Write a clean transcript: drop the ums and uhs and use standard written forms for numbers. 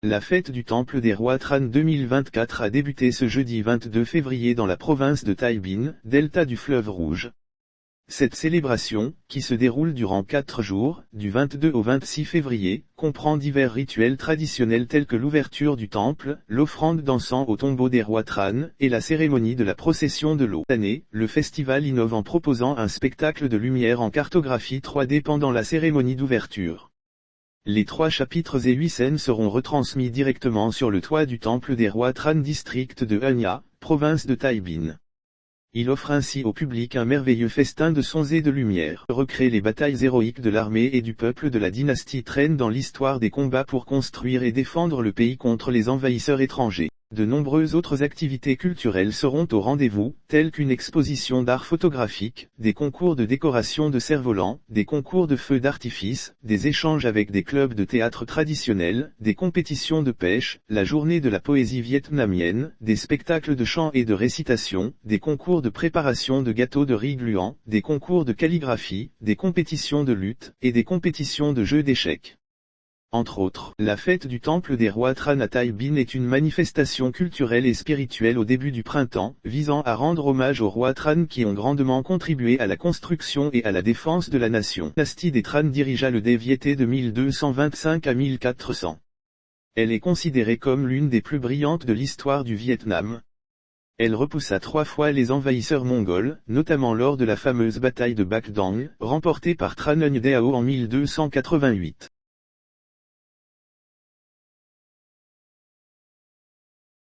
La fête du Temple des Rois Tran 2024 a débuté ce jeudi 22 février dans la province de Tai Binh, delta du fleuve Rouge. Cette célébration, qui se déroule durant 4 jours, du 22 au 26 février, comprend divers rituels traditionnels tels que l'ouverture du temple, l'offrande d'encens au tombeau des rois Tran, et la cérémonie de la procession de l'eau. Cette année, le festival innove en proposant un spectacle de lumière en cartographie 3D pendant la cérémonie d'ouverture. Les 3 chapitres et 8 scènes seront retransmis directement sur le toit du temple des rois Tran district de Hanya, province de Tai Binh. Il offre ainsi au public un merveilleux festin de sons et de lumière. Recrée les batailles héroïques de l'armée et du peuple de la dynastie Tran dans l'histoire des combats pour construire et défendre le pays contre les envahisseurs étrangers. De nombreuses autres activités culturelles seront au rendez-vous, telles qu'une exposition d'art photographique, des concours de décoration de cerfs-volants, des concours de feux d'artifice, des échanges avec des clubs de théâtre traditionnels, des compétitions de pêche, la journée de la poésie vietnamienne, des spectacles de chant et de récitation, des concours de préparation de gâteaux de riz gluants, des concours de calligraphie, des compétitions de lutte, et des compétitions de jeux d'échecs. Entre autres, la fête du Temple des Rois Tran à Tai Binh est une manifestation culturelle et spirituelle au début du printemps, visant à rendre hommage aux rois Tran qui ont grandement contribué à la construction et à la défense de la nation. La dynastie des Tran dirigea le Viet de 1225 à 1400. Elle est considérée comme l'une des plus brillantes de l'histoire du Vietnam. Elle repoussa 3 fois les envahisseurs mongols, notamment lors de la fameuse bataille de Bac Dang, remportée par Tran Anh Dao en 1288.